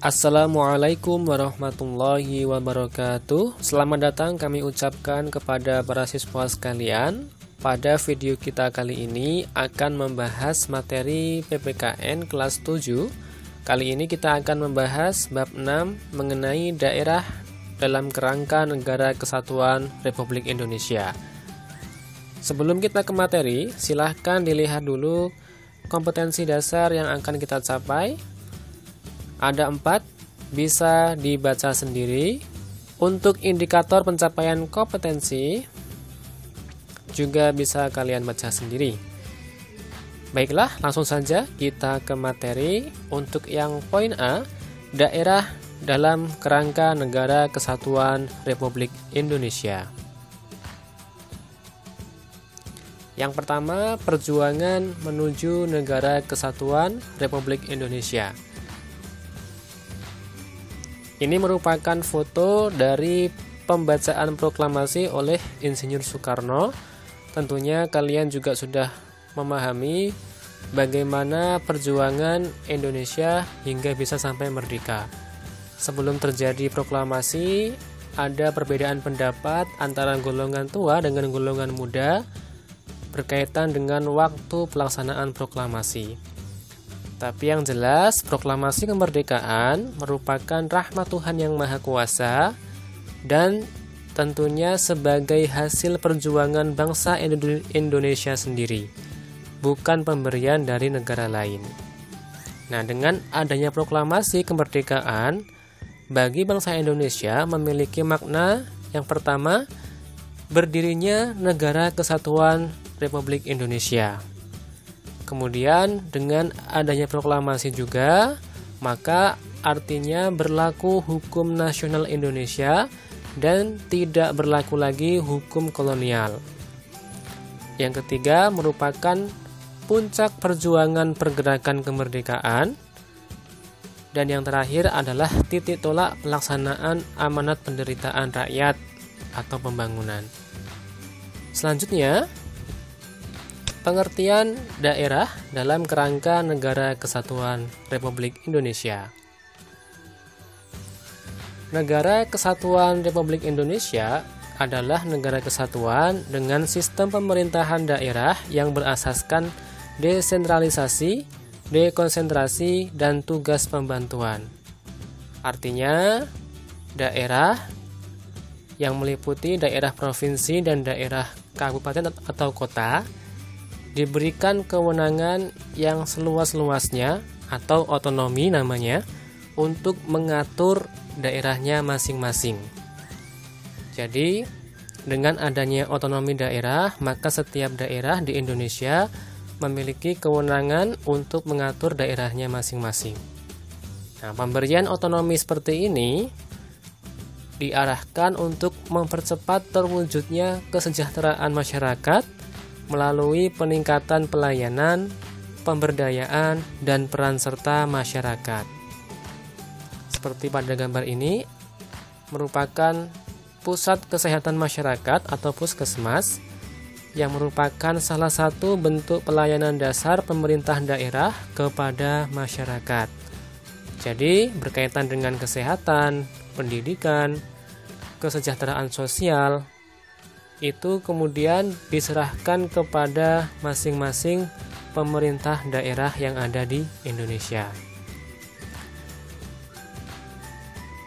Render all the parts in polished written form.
Assalamualaikum warahmatullahi wabarakatuh. Selamat datang kami ucapkan kepada para siswa sekalian. Pada video kita kali ini akan membahas materi PPKN kelas 7. Kali ini kita akan membahas bab 6 mengenai daerah dalam kerangka Negara Kesatuan Republik Indonesia. Sebelum kita ke materi, silahkan dilihat dulu kompetensi dasar yang akan kita capai. Ada 4, bisa dibaca sendiri. Untuk indikator pencapaian kompetensi juga bisa kalian baca sendiri. Baiklah, langsung saja kita ke materi. Untuk yang poin A, daerah dalam kerangka Negara Kesatuan Republik Indonesia. Yang pertama, perjuangan menuju Negara Kesatuan Republik Indonesia. Ini merupakan foto dari pembacaan proklamasi oleh Insinyur Soekarno. Tentunya kalian juga sudah memahami bagaimana perjuangan Indonesia hingga bisa sampai merdeka. Sebelum terjadi proklamasi, ada perbedaan pendapat antara golongan tua dengan golongan muda berkaitan dengan waktu pelaksanaan proklamasi. Tapi yang jelas, proklamasi kemerdekaan merupakan rahmat Tuhan yang Maha Kuasa dan tentunya sebagai hasil perjuangan bangsa Indonesia sendiri, bukan pemberian dari negara lain. Nah, dengan adanya proklamasi kemerdekaan, bagi bangsa Indonesia memiliki makna yang pertama, berdirinya Negara Kesatuan Republik Indonesia. Kemudian dengan adanya proklamasi juga, maka artinya berlaku hukum nasional Indonesia dan tidak berlaku lagi hukum kolonial. Yang ketiga merupakan puncak perjuangan pergerakan kemerdekaan. Dan yang terakhir adalah titik tolak pelaksanaan amanat penderitaan rakyat atau pembangunan. Selanjutnya, pengertian daerah dalam kerangka Negara Kesatuan Republik Indonesia. Negara Kesatuan Republik Indonesia adalah negara kesatuan dengan sistem pemerintahan daerah yang berasaskan desentralisasi, dekonsentrasi, dan tugas pembantuan. Artinya, daerah yang meliputi daerah provinsi dan daerah kabupaten atau kota diberikan kewenangan yang seluas-luasnya atau otonomi namanya untuk mengatur daerahnya masing-masing. Jadi, dengan adanya otonomi daerah, maka setiap daerah di Indonesia memiliki kewenangan untuk mengatur daerahnya masing-masing. Nah, pemberian otonomi seperti ini diarahkan untuk mempercepat terwujudnya kesejahteraan masyarakat melalui peningkatan pelayanan, pemberdayaan, dan peran serta masyarakat. Seperti pada gambar ini, merupakan pusat kesehatan masyarakat atau puskesmas yang merupakan salah satu bentuk pelayanan dasar pemerintah daerah kepada masyarakat. Jadi, berkaitan dengan kesehatan, pendidikan, kesejahteraan sosial, itu kemudian diserahkan kepada masing-masing pemerintah daerah yang ada di Indonesia.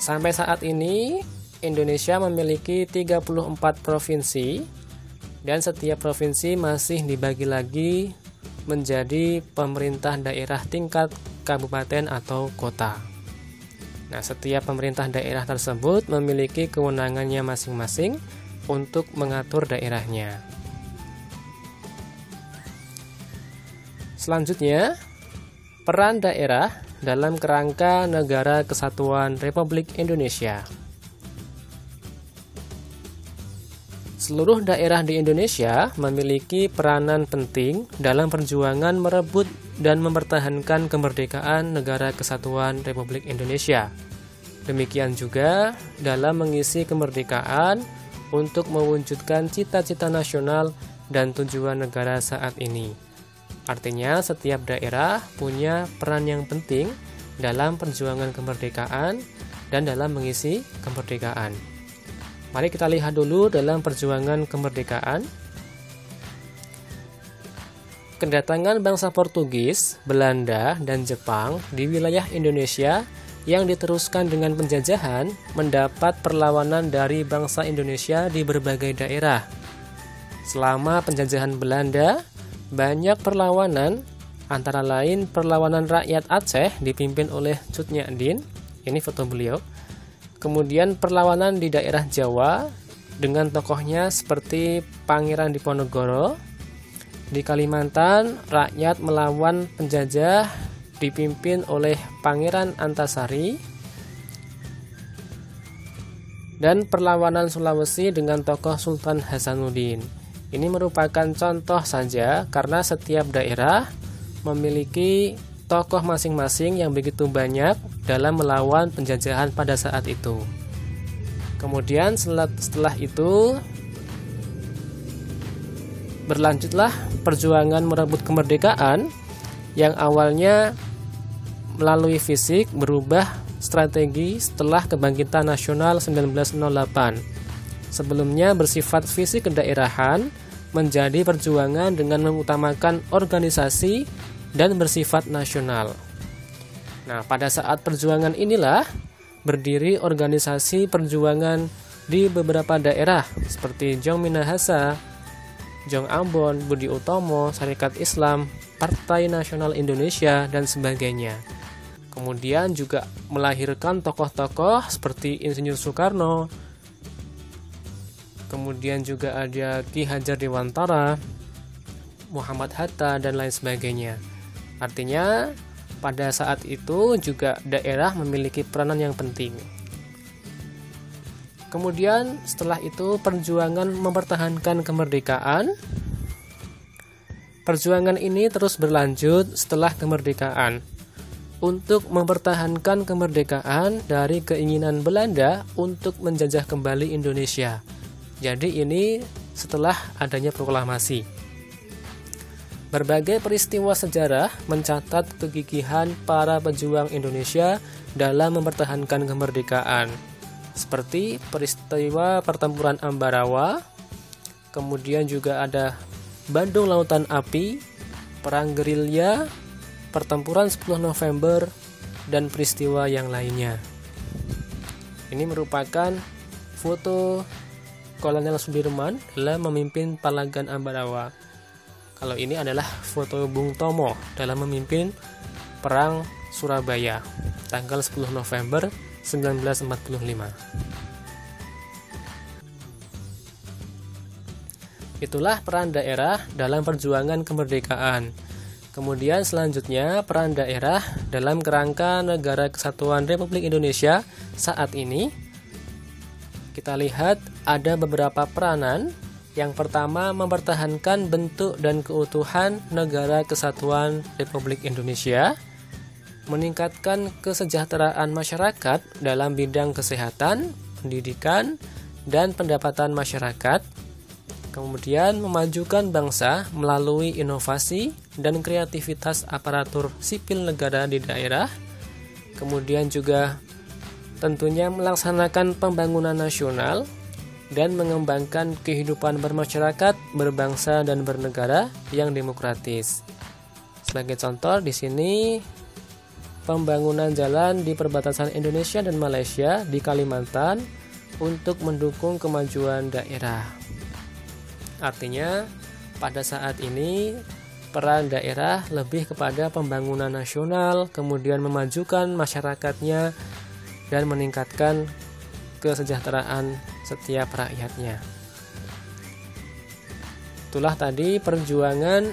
Sampai saat ini, Indonesia memiliki 34 provinsi dan setiap provinsi masih dibagi lagi menjadi pemerintah daerah tingkat kabupaten atau kota. Nah, setiap pemerintah daerah tersebut memiliki kewenangannya masing-masing untuk mengatur daerahnya. Selanjutnya, peran daerah dalam kerangka Negara Kesatuan Republik Indonesia. Seluruh daerah di Indonesia memiliki peranan penting dalam perjuangan merebut dan mempertahankan kemerdekaan Negara Kesatuan Republik Indonesia. Demikian juga dalam mengisi kemerdekaan untuk mewujudkan cita-cita nasional dan tujuan negara saat ini. Artinya setiap daerah punya peran yang penting dalam perjuangan kemerdekaan dan dalam mengisi kemerdekaan. Mari kita lihat dulu dalam perjuangan kemerdekaan. Kedatangan bangsa Portugis, Belanda, dan Jepang di wilayah Indonesia yang diteruskan dengan penjajahan mendapat perlawanan dari bangsa Indonesia di berbagai daerah. Selama penjajahan Belanda, banyak perlawanan, antara lain perlawanan rakyat Aceh dipimpin oleh Cut Nyak-Dien, ini foto beliau. Kemudian perlawanan di daerah Jawa dengan tokohnya seperti Pangeran Diponegoro. Di Kalimantan, rakyat melawan penjajah dipimpin oleh Pangeran Antasari, dan perlawanan Sulawesi dengan tokoh Sultan Hasanuddin. Ini merupakan contoh saja karena setiap daerah memiliki tokoh masing-masing yang begitu banyak dalam melawan penjajahan pada saat itu. Kemudian setelah itu berlanjutlah perjuangan merebut kemerdekaan yang awalnya melalui fisik berubah strategi setelah kebangkitan nasional 1908. Sebelumnya bersifat fisik kedaerahan menjadi perjuangan dengan mengutamakan organisasi dan bersifat nasional. Nah, pada saat perjuangan inilah berdiri organisasi perjuangan di beberapa daerah seperti Jong Minahasa, Jong Ambon, Budi Utomo, Syarikat Islam, Partai Nasional Indonesia, dan sebagainya. Kemudian juga melahirkan tokoh-tokoh seperti Insinyur Soekarno, kemudian juga ada Ki Hajar Dewantara, Muhammad Hatta, dan lain sebagainya. Artinya pada saat itu juga daerah memiliki peranan yang penting. Kemudian setelah itu perjuangan mempertahankan kemerdekaan. Perjuangan ini terus berlanjut setelah kemerdekaan untuk mempertahankan kemerdekaan dari keinginan Belanda untuk menjajah kembali Indonesia. Jadi ini setelah adanya proklamasi. Berbagai peristiwa sejarah mencatat kegigihan para pejuang Indonesia dalam mempertahankan kemerdekaan. Seperti peristiwa pertempuran Ambarawa, kemudian juga ada Bandung Lautan Api, Perang Gerilya, pertempuran 10 November, dan peristiwa yang lainnya. Ini merupakan foto Kolonel Sudirman dalam memimpin Palagan Ambarawa. Kalau ini adalah foto Bung Tomo dalam memimpin Perang Surabaya tanggal 10 November 1945. Itulah peran daerah dalam perjuangan kemerdekaan. Kemudian selanjutnya peran daerah dalam kerangka Negara Kesatuan Republik Indonesia saat ini. Kita lihat ada beberapa peranan. Yang pertama, mempertahankan bentuk dan keutuhan Negara Kesatuan Republik Indonesia, meningkatkan kesejahteraan masyarakat dalam bidang kesehatan, pendidikan, dan pendapatan masyarakat. Kemudian memajukan bangsa melalui inovasi dan kreativitas aparatur sipil negara di daerah. Kemudian juga tentunya melaksanakan pembangunan nasional dan mengembangkan kehidupan bermasyarakat, berbangsa, dan bernegara yang demokratis. Sebagai contoh di sini pembangunan jalan di perbatasan Indonesia dan Malaysia di Kalimantan untuk mendukung kemajuan daerah. Artinya pada saat ini peran daerah lebih kepada pembangunan nasional, kemudian memajukan masyarakatnya dan meningkatkan kesejahteraan setiap rakyatnya. Itulah tadi perjuangan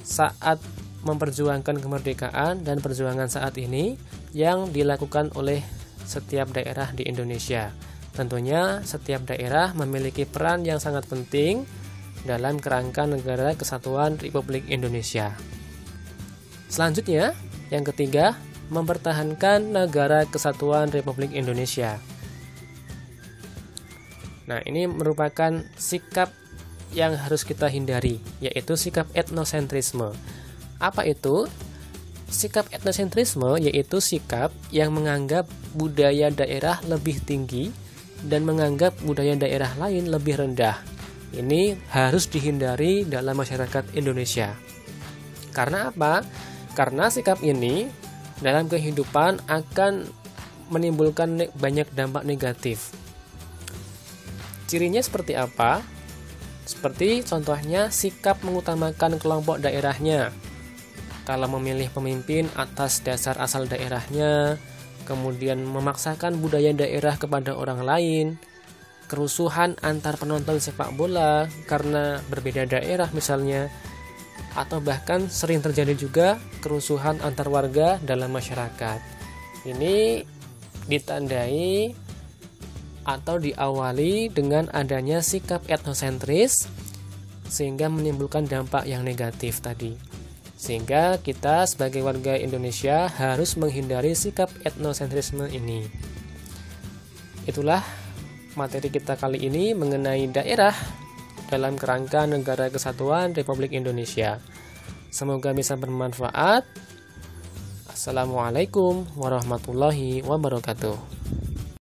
saat memperjuangkan kemerdekaan dan perjuangan saat ini yang dilakukan oleh setiap daerah di Indonesia. Tentunya setiap daerah memiliki peran yang sangat penting dalam kerangka Negara Kesatuan Republik Indonesia. Selanjutnya, yang ketiga, mempertahankan Negara Kesatuan Republik Indonesia. Nah, ini merupakan sikap yang harus kita hindari, yaitu sikap etnosentrisme. Apa itu? Sikap etnosentrisme yaitu sikap yang menganggap budaya daerah lebih tinggi dan menganggap budaya daerah lain lebih rendah. Ini harus dihindari dalam masyarakat Indonesia. Karena apa? Karena sikap ini dalam kehidupan akan menimbulkan banyak dampak negatif. Cirinya seperti apa? Seperti contohnya sikap mengutamakan kelompok daerahnya. Kalau memilih pemimpin atas dasar asal daerahnya, kemudian memaksakan budaya daerah kepada orang lain, kerusuhan antar penonton sepak bola karena berbeda daerah misalnya, atau bahkan sering terjadi juga kerusuhan antar warga dalam masyarakat. Ini ditandai atau diawali dengan adanya sikap etnosentris sehingga menimbulkan dampak yang negatif tadi. Sehingga kita sebagai warga Indonesia harus menghindari sikap etnosentrisme ini. Itulah materi kita kali ini mengenai daerah dalam kerangka Negara Kesatuan Republik Indonesia. Semoga bisa bermanfaat. Assalamualaikum warahmatullahi wabarakatuh.